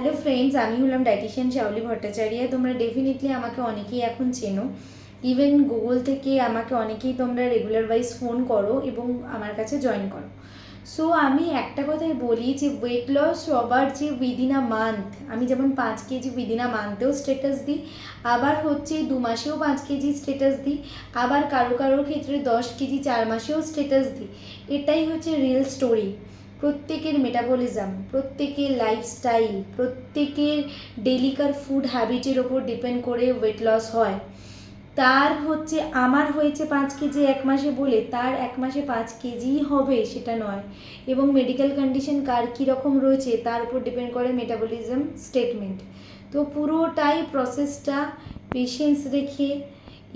Hello friends, আমি হলাম dietician Shaoli Bhattacharya. তোমরা ডেফিনেটলি আমাকে অনেকেই এখন চেনো। ইভেন গুগল থেকে আমাকে অনেকেই তোমরা রেগুলার ওয়াইজ ফোন করো এবং আমার কাছে জয়েন করো। সো আমি একটা কথাই বলি যে ওয়েট লস সবার যে উইদিন আ মান্থ, আমি যেমন 5 কেজি উইদিন আ মান্থেও স্ট্যাটাস দিই, আবার হচ্ছে 2 মাসেও 5 কেজি স্ট্যাটাস দিই, আবার কারোর ক্ষেত্রে 10 কেজি 4 মাসেও স্ট্যাটাস দিই। এটাই হচ্ছে রিয়েল স্টোরি। প্রত্যেকের মেটাবলিজম, প্রত্যেকের লাইফস্টাইল, প্রত্যেকের ডেলিকার ফুড হ্যাবিটের ওপর ডিপেন্ড করে ওয়েট লস হয়। তার হচ্ছে আমার হয়েছে 5 কেজি 1 মাসে বলে তার 1 মাসে 5 কেজিই হবে সেটা নয়, এবং মেডিকেল কন্ডিশন কার কীরকম রয়েছে তার উপর ডিপেন্ড করে মেটাবলিজম স্টেটমেন্ট। তো পুরোটাই প্রসেসটা পেশেন্স রেখে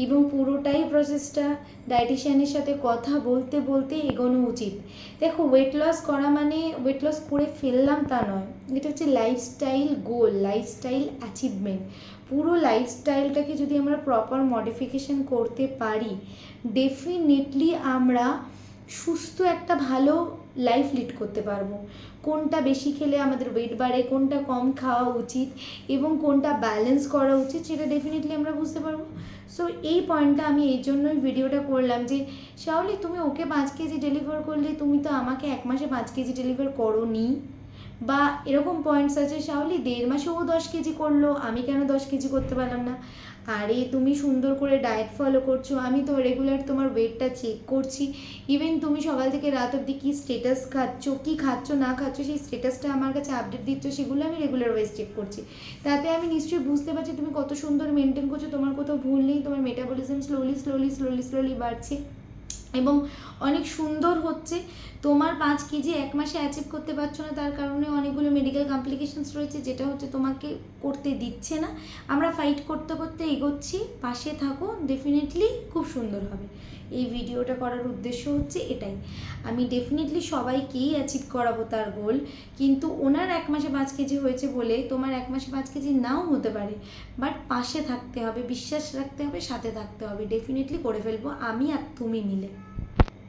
এবং পুরোটাই প্রসেসটা ডায়েটিশিয়ানের সাথে কথা বলতে বলতে এগোনো উচিত। দেখো, ওয়েট লস করা মানে ওয়েট লস করে ফেললাম তা নয়, এটা হচ্ছে লাইফস্টাইল গোল, লাইফস্টাইল অ্যাচিভমেন্ট। পুরো লাইফস্টাইলটাকে যদি আমরা প্রপার মডিফিকেশন করতে পারি, ডেফিনেটলি আমরা সুস্থ একটা ভালো লাইফ লিড করতে পারবো। কোনটা বেশি খেলে আমাদের ওয়েট বাড়ে, কোনটা কম খাওয়া উচিত এবং কোনটা ব্যালেন্স করা উচিত, সেটা ডেফিনেটলি আমরা বুঝতে পারবো। সো এই পয়েন্টটা আমি এই জন্যই ভিডিওটা করলাম যে শাওলি, তুমি ওকে 5 কেজি ডেলিভার করলে, তুমি তো আমাকে 1 মাসে 5 কেজি ডেলিভার করোনি। বা এরকম পয়েন্টস আছে, শাওলি 1.5 মাসে ও 10 কেজি করলো, আমি কেন 10 কেজি করতে পারলাম না? আরে তুমি সুন্দর করে ডায়েট ফলো করছো, আমি তো রেগুলার তোমার ওয়েটটা চেক করছি। ইভেন তুমি সকাল থেকে রাত অবধি কী স্টেটাস খাচ্ছ, কী খাচ্ছ না খাচ্ছ, সেই স্টেটাসটা আমার কাছে আপডেট দিচ্ছ, সেগুলো আমি রেগুলার ওয়াইজ চেক করছি। তাতে আমি নিশ্চয়ই বুঝতে পারছি তুমি কত সুন্দর মেনটেন করছো, তোমার কোথাও ভুল নেই, তোমার মেটাবলিজম স্লোলি বাড়ছে এবং অনেক সুন্দর হচ্ছে। তোমার 5 কেজি 1 মাসে অ্যাচিভ করতে পারছো না, তার কারণে অনেকগুলো মেডিকেল কমপ্লিকেশনস রয়েছে, যেটা হচ্ছে তোমাকে করতে দিচ্ছে না। আমরা ফাইট করতে করতে এগোচ্ছি, পাশে থাকো, ডেফিনেটলি খুব সুন্দর হবে। এই ভিডিওটা করার উদ্দেশ্য হচ্ছে এটাই। আমি ডেফিনেটলি সবাইকেই অ্যাচিভ করাবো তার গোল, কিন্তু ওনার 1 মাসে 5 কেজি হয়েছে বলে তোমার 1 মাসে 5 কেজি নাও হতে পারে, বাট পাশে থাকতে হবে, বিশ্বাস রাখতে হবে, সাথে থাকতে হবে। ডেফিনেটলি করে ফেলবো আমি আর তুমি মিলে।